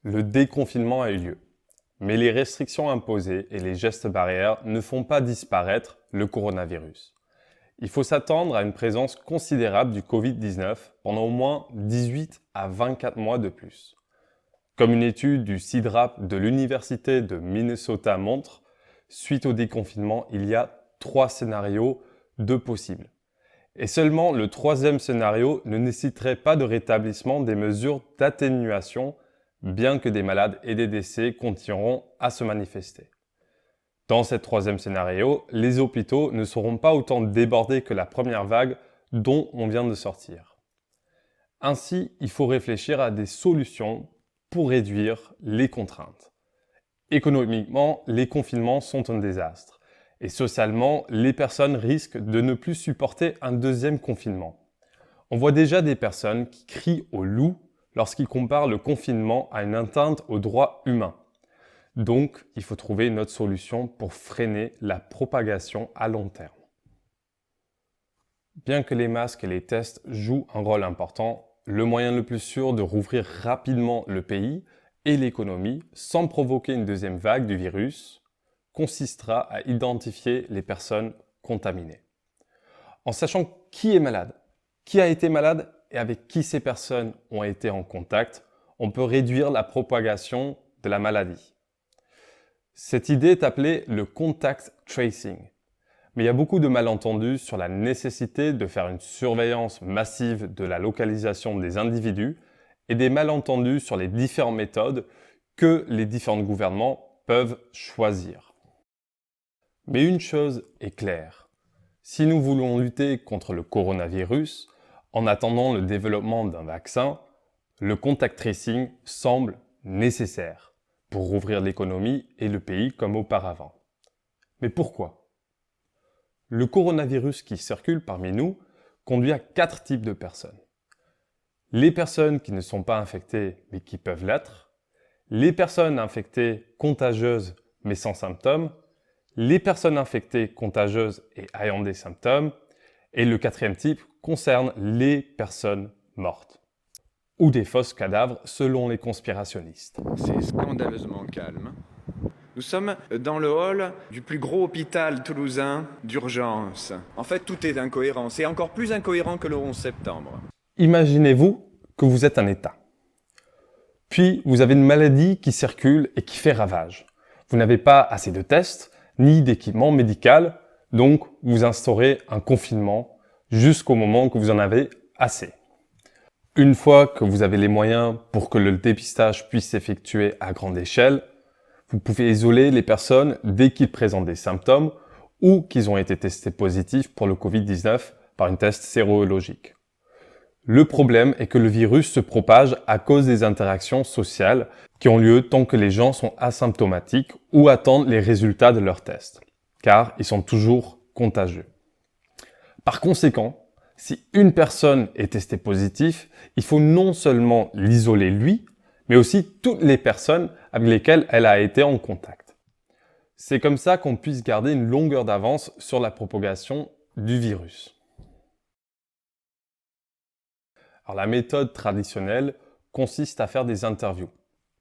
Le déconfinement a eu lieu, mais les restrictions imposées et les gestes barrières ne font pas disparaître le coronavirus. Il faut s'attendre à une présence considérable du Covid-19 pendant au moins 18 à 24 mois de plus. Comme une étude du CIDRAP de l'Université de Minnesota montre, suite au déconfinement, il y a 3 scénarios de possibles. Et seulement le troisième scénario ne nécessiterait pas de rétablissement des mesures d'atténuation, bien que des malades et des décès continueront à se manifester. Dans ce troisième scénario, les hôpitaux ne seront pas autant débordés que la première vague dont on vient de sortir. Ainsi, il faut réfléchir à des solutions pour réduire les contraintes. Économiquement, les confinements sont un désastre. Et socialement, les personnes risquent de ne plus supporter un deuxième confinement. On voit déjà des personnes qui crient au loup lorsqu'ils comparent le confinement à une atteinte aux droits humains. Donc, il faut trouver une autre solution pour freiner la propagation à long terme. Bien que les masques et les tests jouent un rôle important, le moyen le plus sûr de rouvrir rapidement le pays et l'économie sans provoquer une deuxième vague du virus consistera à identifier les personnes contaminées. En sachant qui est malade, qui a été malade et avec qui ces personnes ont été en contact, on peut réduire la propagation de la maladie. Cette idée est appelée le contact tracing. Mais il y a beaucoup de malentendus sur la nécessité de faire une surveillance massive de la localisation des individus et des malentendus sur les différentes méthodes que les différents gouvernements peuvent choisir. Mais une chose est claire, si nous voulons lutter contre le coronavirus, en attendant le développement d'un vaccin, le contact tracing semble nécessaire pour rouvrir l'économie et le pays comme auparavant. Mais pourquoi? Le coronavirus qui circule parmi nous conduit à 4 types de personnes. Les personnes qui ne sont pas infectées mais qui peuvent l'être, les personnes infectées contagieuses mais sans symptômes, les personnes infectées contagieuses et ayant des symptômes, et le 4e type concerne les personnes mortes, ou des fausses cadavres selon les conspirationnistes. C'est scandaleusement calme. Nous sommes dans le hall du plus gros hôpital toulousain d'urgence. En fait, tout est incohérent. C'est encore plus incohérent que le 11 septembre. Imaginez-vous que vous êtes un État. Puis, vous avez une maladie qui circule et qui fait ravage. Vous n'avez pas assez de tests, ni d'équipement médical, donc vous instaurez un confinement jusqu'au moment que vous en avez assez. Une fois que vous avez les moyens pour que le dépistage puisse s'effectuer à grande échelle, vous pouvez isoler les personnes dès qu'ils présentent des symptômes ou qu'ils ont été testés positifs pour le Covid-19 par une test sérologique. Le problème est que le virus se propage à cause des interactions sociales qui ont lieu tant que les gens sont asymptomatiques ou attendent les résultats de leurs tests, car ils sont toujours contagieux. Par conséquent, si une personne est testée positive, il faut non seulement l'isoler lui, mais aussi toutes les personnes avec lesquelles elle a été en contact. C'est comme ça qu'on puisse garder une longueur d'avance sur la propagation du virus. Alors, la méthode traditionnelle consiste à faire des interviews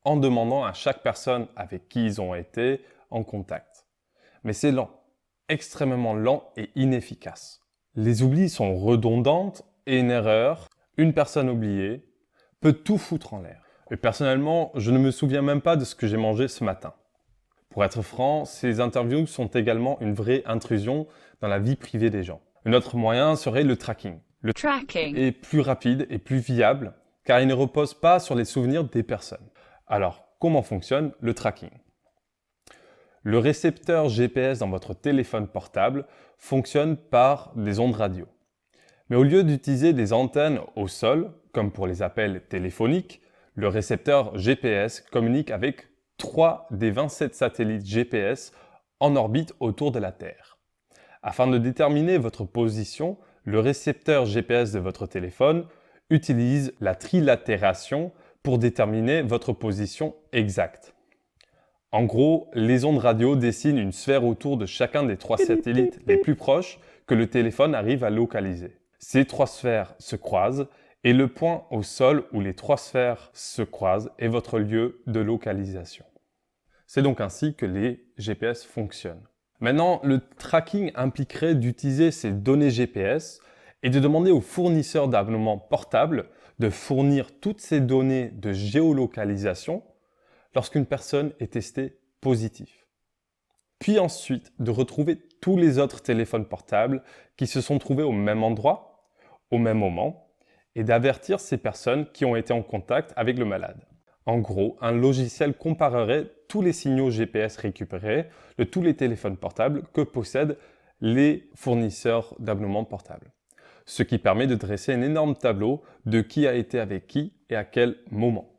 en demandant à chaque personne avec qui ils ont été en contact. Mais c'est lent, extrêmement lent et inefficace. Les oublis sont redondantes et une erreur, une personne oubliée, peut tout foutre en l'air. Et personnellement, je ne me souviens même pas de ce que j'ai mangé ce matin. Pour être franc, ces interviews sont également une vraie intrusion dans la vie privée des gens. Un autre moyen serait le tracking. Le tracking est plus rapide et plus viable car il ne repose pas sur les souvenirs des personnes. Alors, comment fonctionne le tracking? Le récepteur GPS dans votre téléphone portable fonctionne par des ondes radio. Mais au lieu d'utiliser des antennes au sol, comme pour les appels téléphoniques, le récepteur GPS communique avec 3 des 27 satellites GPS en orbite autour de la Terre. Afin de déterminer votre position, le récepteur GPS de votre téléphone utilise la trilatération pour déterminer votre position exacte. En gros, les ondes radio dessinent une sphère autour de chacun des 3 satellites les plus proches que le téléphone arrive à localiser. Ces 3 sphères se croisent Et le point au sol où les trois sphères se croisent est votre lieu de localisation. C'est donc ainsi que les GPS fonctionnent. Maintenant, le tracking impliquerait d'utiliser ces données GPS et de demander aux fournisseurs d'abonnements portables de fournir toutes ces données de géolocalisation lorsqu'une personne est testée positive. Puis ensuite, de retrouver tous les autres téléphones portables qui se sont trouvés au même endroit, au même moment, et d'avertir ces personnes qui ont été en contact avec le malade. En gros, un logiciel comparerait tous les signaux GPS récupérés de tous les téléphones portables que possèdent les fournisseurs d'abonnements portables. Ce qui permet de dresser un énorme tableau de qui a été avec qui et à quel moment.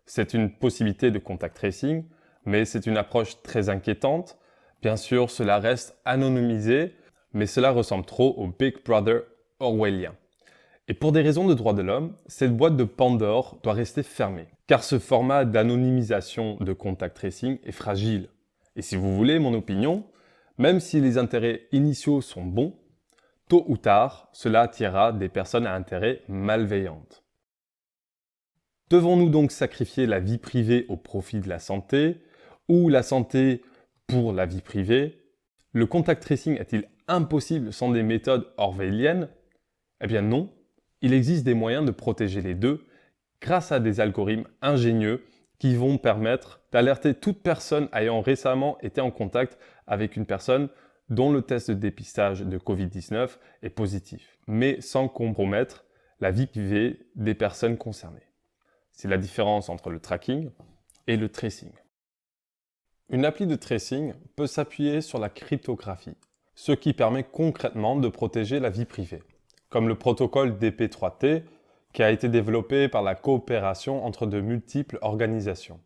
C'est une possibilité de contact tracing, mais c'est une approche très inquiétante. Bien sûr, cela reste anonymisé, mais cela ressemble trop au Big Brother orwellien. Et pour des raisons de droits de l'homme, cette boîte de Pandore doit rester fermée, car ce format d'anonymisation de contact tracing est fragile. Et si vous voulez mon opinion, même si les intérêts initiaux sont bons, tôt ou tard, cela attirera des personnes à intérêt malveillantes. Devons-nous donc sacrifier la vie privée au profit de la santé, ou la santé pour la vie privée? Le contact tracing est-il impossible sans des méthodes orwelliennes? Eh bien non, il existe des moyens de protéger les deux grâce à des algorithmes ingénieux qui vont permettre d'alerter toute personne ayant récemment été en contact avec une personne dont le test de dépistage de Covid-19 est positif, mais sans compromettre la vie privée des personnes concernées. C'est la différence entre le tracking et le tracing. Une appli de tracing peut s'appuyer sur la cryptographie, ce qui permet concrètement de protéger la vie privée, comme le protocole DP3T qui a été développé par la coopération entre de multiples organisations.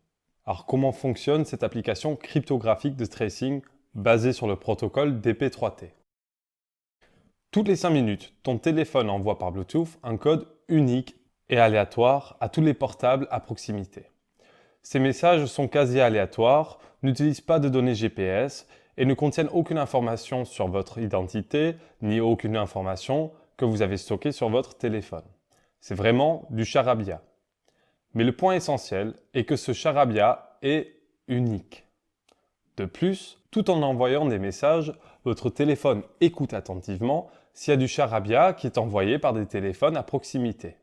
Alors comment fonctionne cette application cryptographique de tracing basée sur le protocole DP3T? Toutes les 5 minutes, ton téléphone envoie par Bluetooth un code unique et aléatoire à tous les portables à proximité. Ces messages sont quasi aléatoires, n'utilisent pas de données GPS et ne contiennent aucune information sur votre identité ni aucune information que vous avez stockée sur votre téléphone. C'est vraiment du charabia. Mais le point essentiel est que ce charabia est unique. De plus, tout en envoyant des messages, votre téléphone écoute attentivement s'il y a du charabia qui est envoyé par des téléphones à proximité.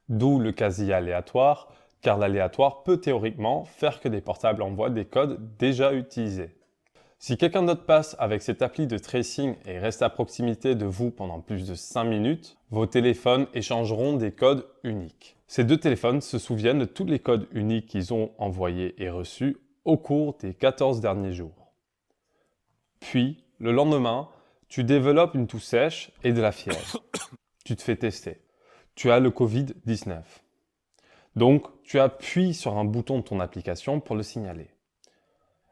D'où le quasi-aléatoire, car l'aléatoire peut théoriquement faire que des portables envoient des codes déjà utilisés. Si quelqu'un d'autre passe avec cette appli de tracing et reste à proximité de vous pendant plus de 5 minutes, vos téléphones échangeront des codes uniques. Ces deux téléphones se souviennent de tous les codes uniques qu'ils ont envoyés et reçus au cours des 14 derniers jours. Puis, le lendemain, tu développes une toux sèche et de la fièvre. Tu te fais tester. Tu as le Covid-19. Donc, tu appuies sur un bouton de ton application pour le signaler.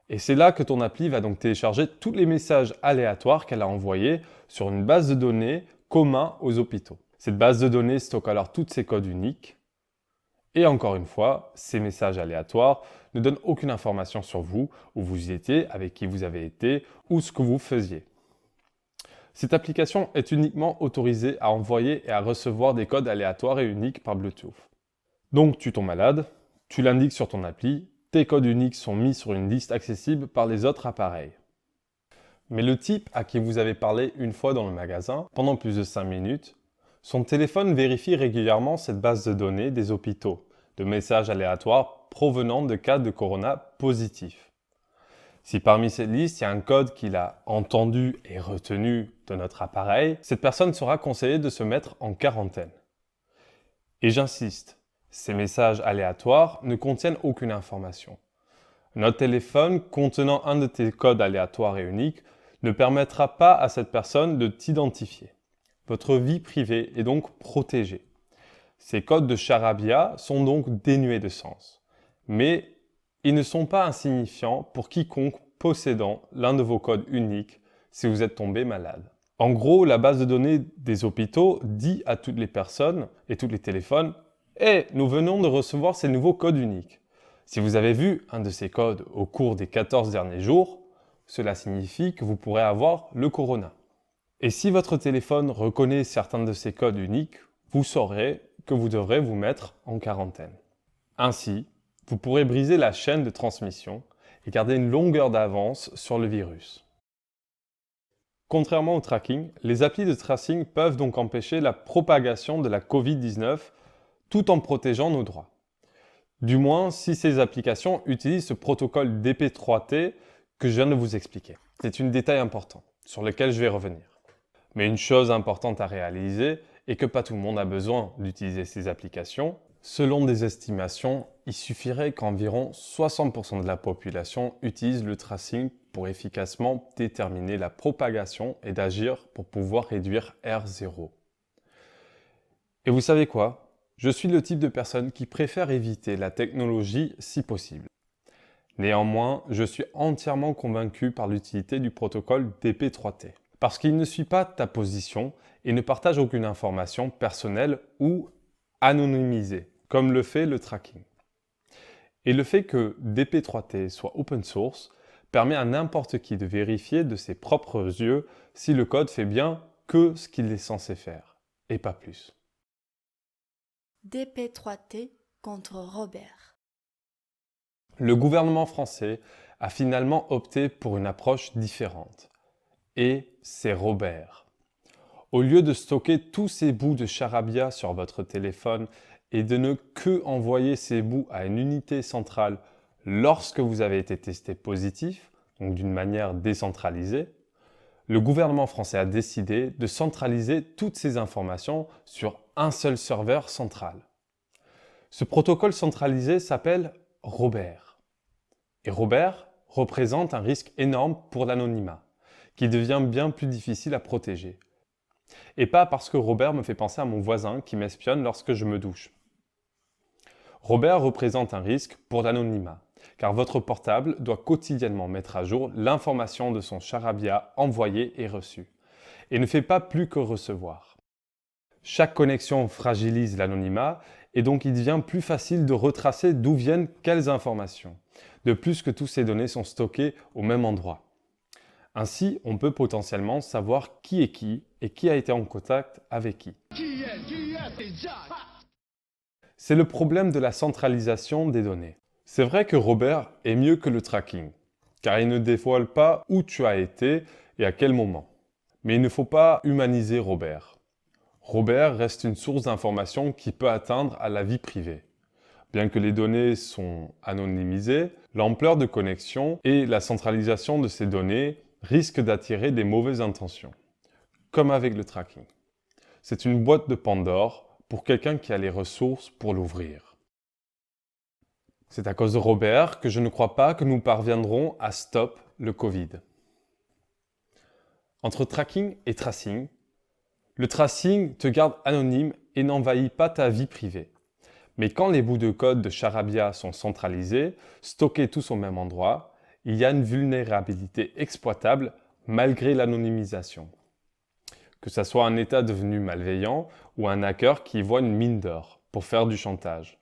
Et c'est là que ton appli va donc télécharger tous les messages aléatoires qu'elle a envoyés sur une base de données commune aux hôpitaux. Cette base de données stocke alors tous ces codes uniques. Et encore une fois, ces messages aléatoires ne donnent aucune information sur vous, où vous étiez, avec qui vous avez été, ou ce que vous faisiez. Cette application est uniquement autorisée à envoyer et à recevoir des codes aléatoires et uniques par Bluetooth. Donc tu tombes malade, tu l'indiques sur ton appli, tes codes uniques sont mis sur une liste accessible par les autres appareils. Mais le type à qui vous avez parlé une fois dans le magasin, pendant plus de 5 minutes, son téléphone vérifie régulièrement cette base de données des hôpitaux, de messages aléatoires provenant de cas de corona positifs. Si parmi cette liste, il y a un code qu'il a entendu et retenu de notre appareil, cette personne sera conseillée de se mettre en quarantaine. Et j'insiste, ces messages aléatoires ne contiennent aucune information. Notre téléphone contenant un de tes codes aléatoires et uniques ne permettra pas à cette personne de t'identifier. Votre vie privée est donc protégée. Ces codes de charabia sont donc dénués de sens. Mais ils ne sont pas insignifiants pour quiconque possédant l'un de vos codes uniques si vous êtes tombé malade. En gros, la base de données des hôpitaux dit à toutes les personnes et tous les téléphones « Hey, nous venons de recevoir ces nouveaux codes uniques. Si vous avez vu un de ces codes au cours des 14 derniers jours, cela signifie que vous pourrez avoir le corona. Et si votre téléphone reconnaît certains de ces codes uniques, vous saurez que vous devrez vous mettre en quarantaine. Ainsi, vous pourrez briser la chaîne de transmission et garder une longueur d'avance sur le virus. Contrairement au tracking, les applis de tracing peuvent donc empêcher la propagation de la Covid-19 tout en protégeant nos droits. Du moins, si ces applications utilisent ce protocole DP3T que je viens de vous expliquer. C'est un détail important sur lequel je vais revenir. Mais une chose importante à réaliser est que pas tout le monde a besoin d'utiliser ces applications. Selon des estimations, il suffirait qu'environ 60% de la population utilise le tracing pour efficacement déterminer la propagation et d'agir pour pouvoir réduire R0. Et vous savez quoi? Je suis le type de personne qui préfère éviter la technologie si possible. Néanmoins, je suis entièrement convaincu par l'utilité du protocole DP3T. Parce qu'il ne suit pas ta position et ne partage aucune information personnelle ou anonymisée, comme le fait le tracking. Et le fait que DP3T soit open source permet à n'importe qui de vérifier de ses propres yeux si le code fait bien que ce qu'il est censé faire, et pas plus. DP3T contre Robert. Le gouvernement français a finalement opté pour une approche différente. Et c'est Robert. Au lieu de stocker tous ces bouts de charabia sur votre téléphone et de ne que envoyer ces bouts à une unité centrale lorsque vous avez été testé positif, donc d'une manière décentralisée, le gouvernement français a décidé de centraliser toutes ces informations sur un seul serveur central. Ce protocole centralisé s'appelle Robert. Et Robert représente un risque énorme pour l'anonymat, qui devient bien plus difficile à protéger. Et pas parce que Robert me fait penser à mon voisin qui m'espionne lorsque je me douche. Robert représente un risque pour l'anonymat, car votre portable doit quotidiennement mettre à jour l'information de son charabia envoyé et reçu, et ne fait pas plus que recevoir. Chaque connexion fragilise l'anonymat, et donc il devient plus facile de retracer d'où viennent quelles informations, de plus que toutes ces données sont stockées au même endroit. Ainsi, on peut potentiellement savoir qui est qui et qui a été en contact avec qui. C'est le problème de la centralisation des données. C'est vrai que Robert est mieux que le tracking, car il ne dévoile pas où tu as été et à quel moment. Mais il ne faut pas humaniser Robert. Robert reste une source d'information qui peut atteindre à la vie privée. Bien que les données sont anonymisées, l'ampleur de connexion et la centralisation de ces données risquent d'attirer des mauvaises intentions, comme avec le tracking. C'est une boîte de Pandore pour quelqu'un qui a les ressources pour l'ouvrir. C'est à cause de Robert que je ne crois pas que nous parviendrons à stop le Covid. Entre tracking et tracing, le tracing te garde anonyme et n'envahit pas ta vie privée. Mais quand les bouts de code de charabia sont centralisés, stockés tous au même endroit, il y a une vulnérabilité exploitable malgré l'anonymisation. Que ce soit un État devenu malveillant ou un hacker qui voit une mine d'or pour faire du chantage.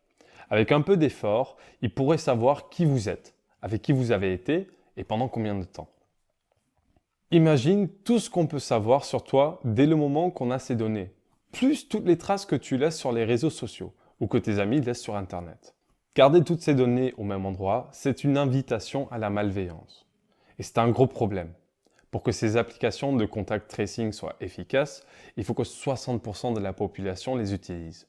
Avec un peu d'effort, il pourrait savoir qui vous êtes, avec qui vous avez été et pendant combien de temps. Imagine tout ce qu'on peut savoir sur toi dès le moment qu'on a ces données, plus toutes les traces que tu laisses sur les réseaux sociaux ou que tes amis laissent sur Internet. Garder toutes ces données au même endroit, c'est une invitation à la malveillance. Et c'est un gros problème. Pour que ces applications de contact tracing soient efficaces, il faut que 60% de la population les utilise.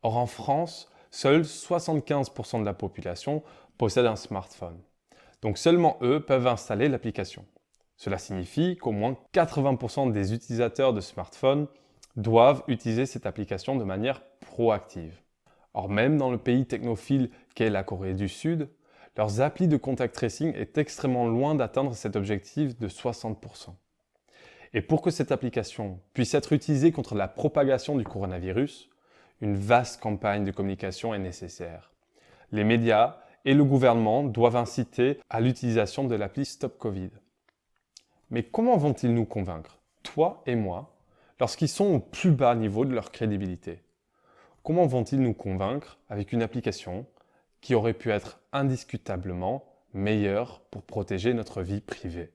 Or en France, seuls 75% de la population possède un smartphone. Donc seulement eux peuvent installer l'application. Cela signifie qu'au moins 80% des utilisateurs de smartphones doivent utiliser cette application de manière proactive. Or même dans le pays technophile qu'est la Corée du Sud, leurs applis de contact tracing est extrêmement loin d'atteindre cet objectif de 60%. Et pour que cette application puisse être utilisée contre la propagation du coronavirus, une vaste campagne de communication est nécessaire. Les médias et le gouvernement doivent inciter à l'utilisation de l'appli Stop Covid. Mais comment vont-ils nous convaincre, toi et moi, lorsqu'ils sont au plus bas niveau de leur crédibilité? Comment vont-ils nous convaincre avec une application qui aurait pu être indiscutablement meilleure pour protéger notre vie privée?